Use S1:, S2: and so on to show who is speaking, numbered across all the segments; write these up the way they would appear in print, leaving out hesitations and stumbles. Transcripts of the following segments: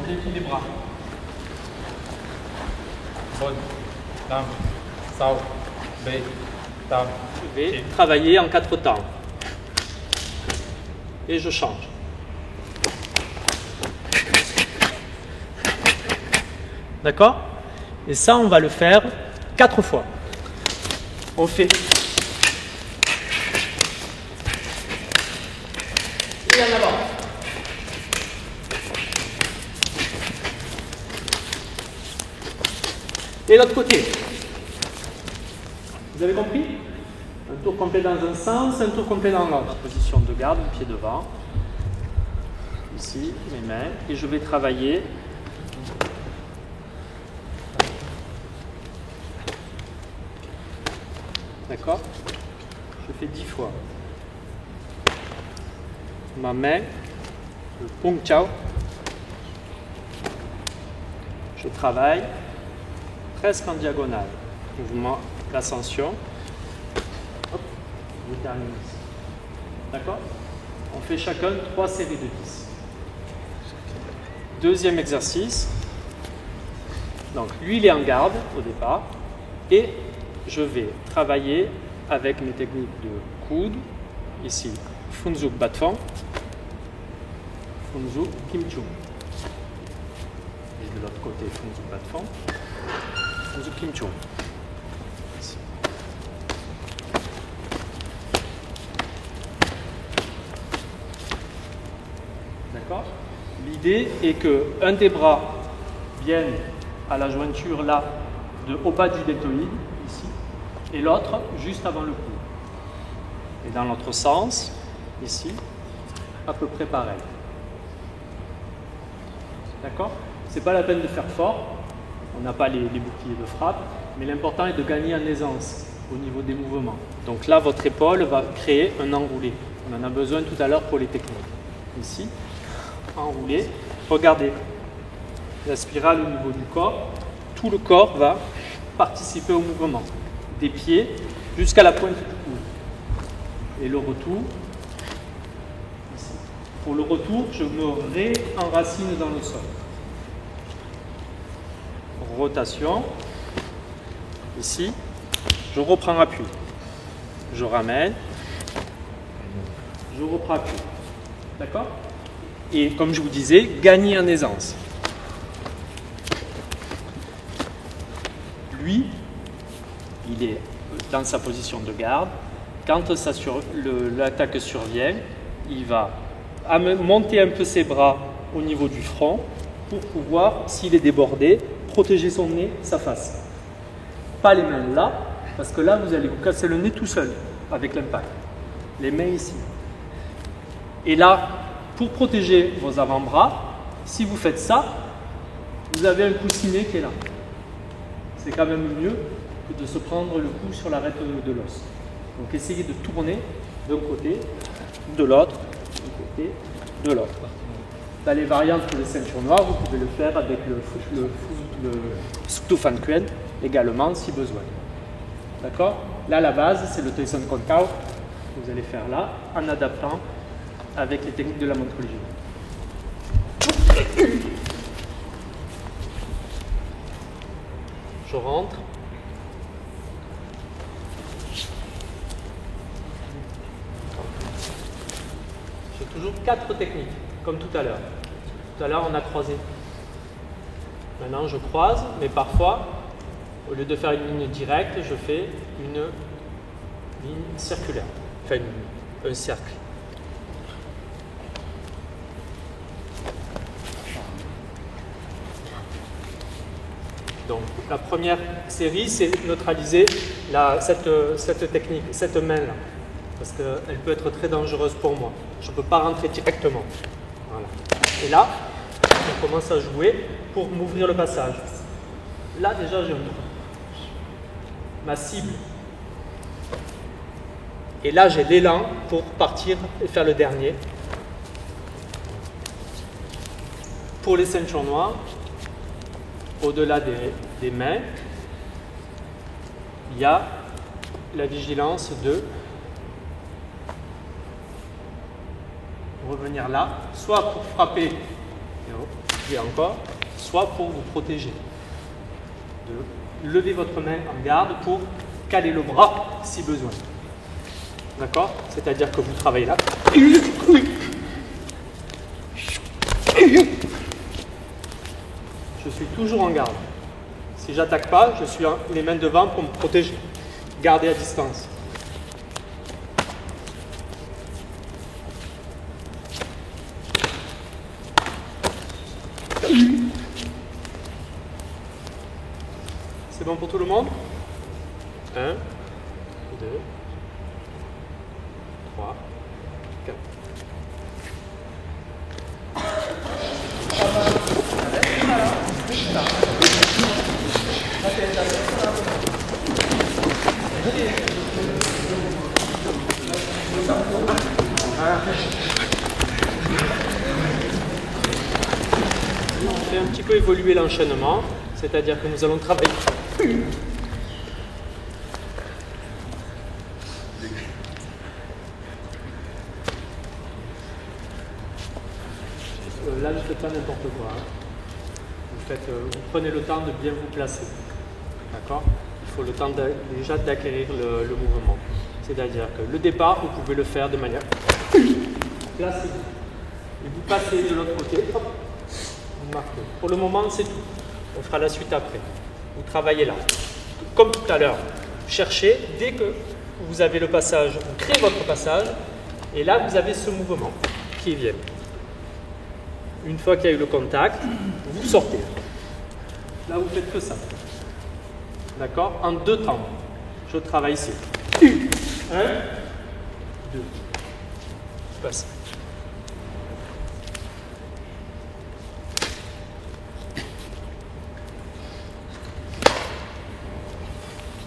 S1: déplie les bras. Bon, down, south, bay, down.
S2: Je vais travailler en 4 temps. Et je change. D'accord? Et ça, on va le faire 4 fois. On fait. Et en avant. Et l'autre côté. Vous avez compris? Un tour complet dans un sens, un tour complet dans l'autre. Position de garde, pied devant. Ici, mes mains. Et je vais travailler. D'accord? Je fais 10 fois. Ma main, le pung chao. Je travaille presque en diagonale. Mouvement d'ascension. Hop, je termine ici. D'accord? On fait chacun 3 séries de 10. Deuxième exercice. Donc, lui, il est en garde au départ. Et je vais travailler avec mes techniques de coude. Ici, Funzuk Batfang. Funzuk Kim Chung. Et de l'autre côté, Funzuk Batfang. Funzuk Kim Chung. D'accord? L'idée est qu'un des bras vienne à la jointure là, au bas du deltoïde, ici, et l'autre juste avant le coude. Et dans l'autre sens, ici, à peu près pareil. D'accord? C'est pas la peine de faire fort, on n'a pas les boucliers de frappe, mais l'important est de gagner en aisance au niveau des mouvements. Donc là, votre épaule va créer un enroulé. On en a besoin tout à l'heure pour les techniques. Ici, enroulé. Regardez, la spirale au niveau du corps, tout le corps va participer au mouvement. Des pieds jusqu'à la pointe du coude. Et le retour, ici. Pour le retour, je me réenracine dans le sol. Rotation. Ici, je reprends appui. Je ramène. Je reprends appui. D'accord? Et comme je vous disais, gagner en aisance. Lui, il est dans sa position de garde. Quand l'attaque survient, il va monter un peu ses bras au niveau du front pour pouvoir, s'il est débordé, protéger son nez, sa face. Pas les mains là, parce que là, vous allez vous casser le nez tout seul avec l'impact. Les mains ici. Et là, pour protéger vos avant-bras, si vous faites ça, vous avez un coussinet qui est là. C'est quand même mieux que de se prendre le coup sur l'arête de l'os. Donc essayez de tourner d'un côté, de l'autre, d'un côté, de l'autre. Dans les variantes pour les ceintures noires, vous pouvez le faire avec le Suktu Fan Kuen également si besoin. D'accord? Là, la base, c'est le Toisen Konkao que vous allez faire là, en adaptant avec les techniques de la montre légère. Je rentre. J'ai toujours 4 techniques, comme tout à l'heure. Tout à l'heure, on a croisé. Maintenant, je croise, mais parfois, au lieu de faire une ligne directe, je fais une ligne circulaire. Enfin, un cercle. Donc, la première série, c'est neutraliser cette technique, cette main-là. Parce qu'elle peut être très dangereuse pour moi. Je ne peux pas rentrer directement. Voilà. Et là, on commence à jouer pour m'ouvrir le passage. Là, déjà, j'ai un trou. Ma cible. Et là, j'ai l'élan pour partir et faire le dernier. Pour les ceintures noires, au-delà des mains, il y a la vigilance de revenir là, soit pour frapper bouger encore, soit pour vous protéger. De lever votre main en garde pour caler le bras si besoin. D'accord? C'est-à-dire que vous travaillez là. Je suis toujours en garde. Si j'attaque pas, je suis les mains devant pour me protéger. Gardez à distance. C'est bon pour tout le monde? 1, 2, 3, 4. On fait un petit peu évoluer l'enchaînement, c'est-à-dire que nous allons travailler. Là, je ne fais pas n'importe quoi. Vous prenez le temps de bien vous placer. D'accord? Il faut le temps déjà d'acquérir le mouvement. C'est-à-dire que le départ, vous pouvez le faire de manière placez-vous. Et vous passez de l'autre côté, hop, vous marquez. Pour le moment, c'est tout. On fera la suite après. Vous travaillez là. Comme tout à l'heure, cherchez, dès que vous avez le passage, vous créez votre passage, et là, vous avez ce mouvement qui vient. Une fois qu'il y a eu le contact, vous sortez. Là, vous faites que ça. D'accord? En 2 temps. Je travaille ici. 1, 2. Je passe.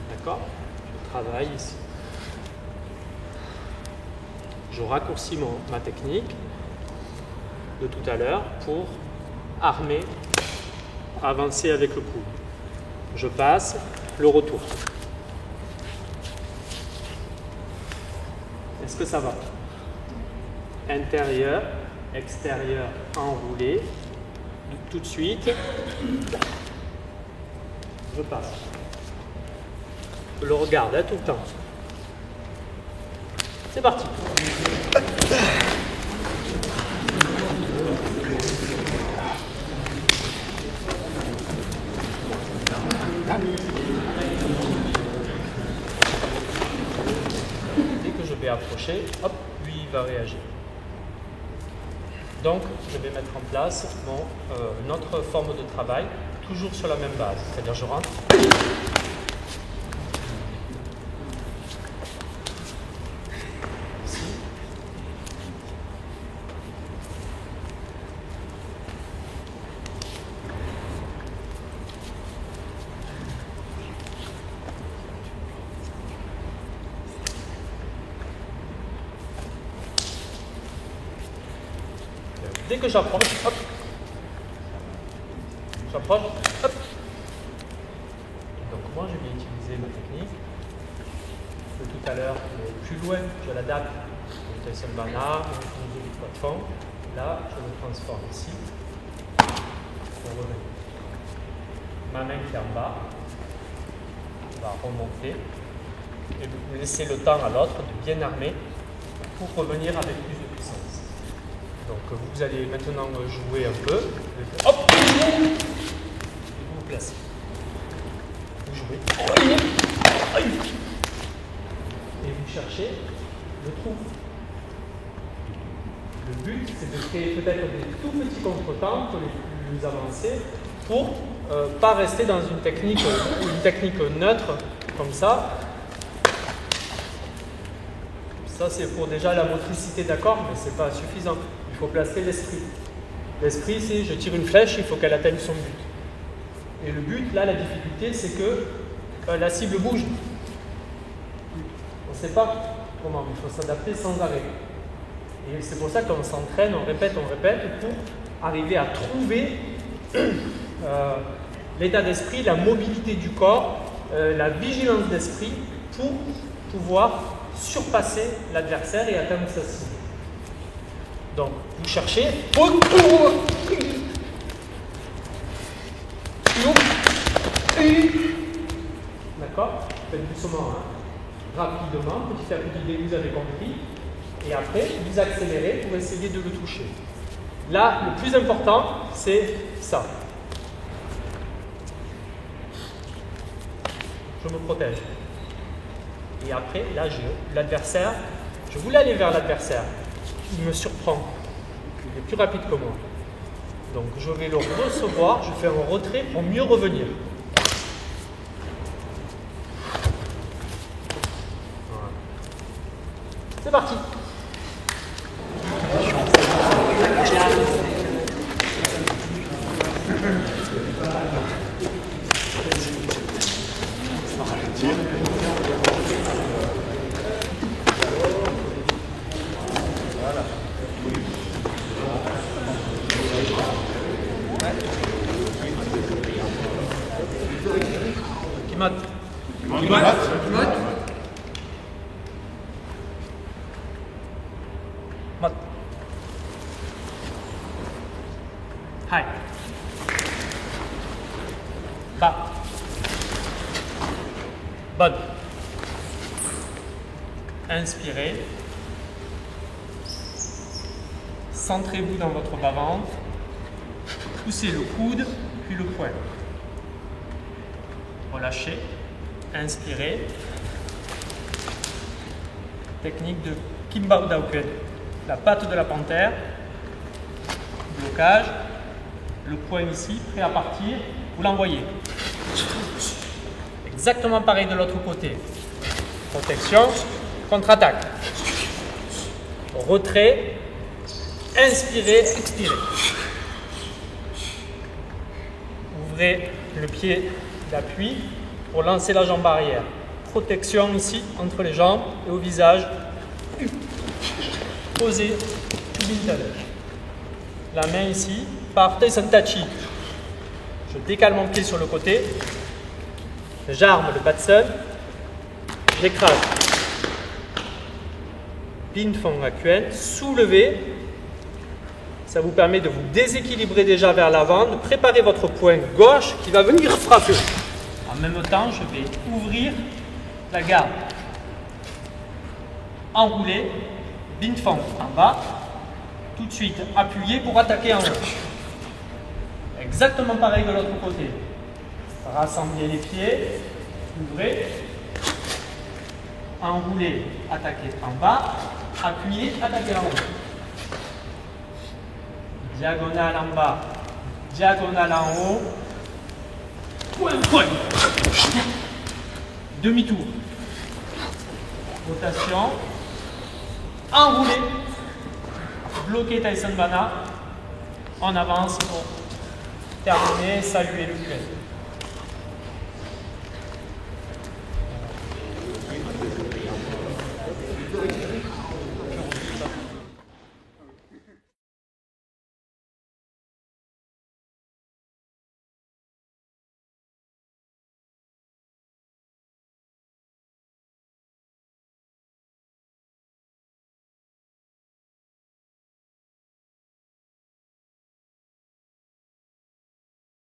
S2: D'accord? Je travaille ici. Je raccourcis ma technique de tout à l'heure pour armer, avancer avec le coude. Je passe, le retour. Est-ce que ça va? Intérieur, extérieur, enroulé. Tout de suite, je passe. Je le regarde tout le temps. C'est parti. Dès que je vais approcher, hop, lui il va réagir. Donc je vais mettre en place notre forme de travail, toujours sur la même base. C'est-à-dire je rentre. Ici. Dès que j'approche, hop, j'approche, hop. Donc moi je vais utiliser ma technique de tout à l'heure, mais plus loin, je l'adapte au Tyson Bana, au du poids de fond. Là, je le transforme ici. On revient. Ma main qui est en bas va remonter et vous laissez le temps à l'autre de bien armer pour revenir avec plus de puissance. Donc vous allez maintenant jouer un peu. Hop! Et vous vous placez. Vous jouez. Et vous cherchez le trou. Le but, c'est de créer peut-être des tout petits contretemps pour les plus avancés pour pas rester dans une technique neutre comme ça. Ça, c'est pour déjà la motricité, d'accord, mais ce n'est pas suffisant. Il faut placer l'esprit. L'esprit, c'est je tire une flèche, il faut qu'elle atteigne son but. Et le but, là, la difficulté, c'est que la cible bouge. On ne sait pas comment, il faut s'adapter sans arrêt. Et c'est pour ça qu'on s'entraîne, on répète pour arriver à trouver l'état d'esprit, la mobilité du corps, la vigilance d'esprit pour pouvoir surpasser l'adversaire et atteindre sa cible. Donc, vous cherchez,
S3: D'accord? Faites doucement, hein. Rapidement, petit à petit, dès que vous avez compris. Et après, vous accélérez pour essayer de le toucher. Là, le plus important, c'est ça. Je me protège. Et après, là, l'adversaire, je voulais aller vers l'adversaire. Il me surprend. Il est plus rapide que moi. Donc, je vais le recevoir, je fais un retrait pour mieux revenir. Voilà. C'est parti. Mat. Hai. Ba. Bonne. Inspirez. Centrez-vous dans votre bas-ventre. Poussez le coude, puis le poing. Relâchez. Inspirez. Technique de Kimbao Dauken. La patte de la panthère. Blocage. Le poing ici, prêt à partir. Vous l'envoyez. Exactement pareil de l'autre côté. Protection. Contre-attaque. Retrait. Inspirez, expirez. Ouvrez le pied d'appui pour lancer la jambe arrière. Protection ici entre les jambes et au visage. Posez la main ici, par Tyson Tachi. Je décale mon pied sur le côté. J'arme le Batsun. J'écrase. Bin Fong Akuen. Soulevez. Ça vous permet de vous déséquilibrer déjà vers l'avant, de préparer votre poing gauche qui va venir frapper. En même temps, je vais ouvrir la garde. Enrouler, Bin Fong en bas. Tout de suite, appuyez pour attaquer en haut. Exactement pareil de l'autre côté. Rassemblez les pieds, ouvrez. Enroulez, attaquez en bas. Appuyez, attaquez en haut. Diagonale en bas, diagonale en haut, point, point. Demi-tour. Rotation. Enroulé. Bloqué Tyson Bana. On avance pour terminer, saluer le pied.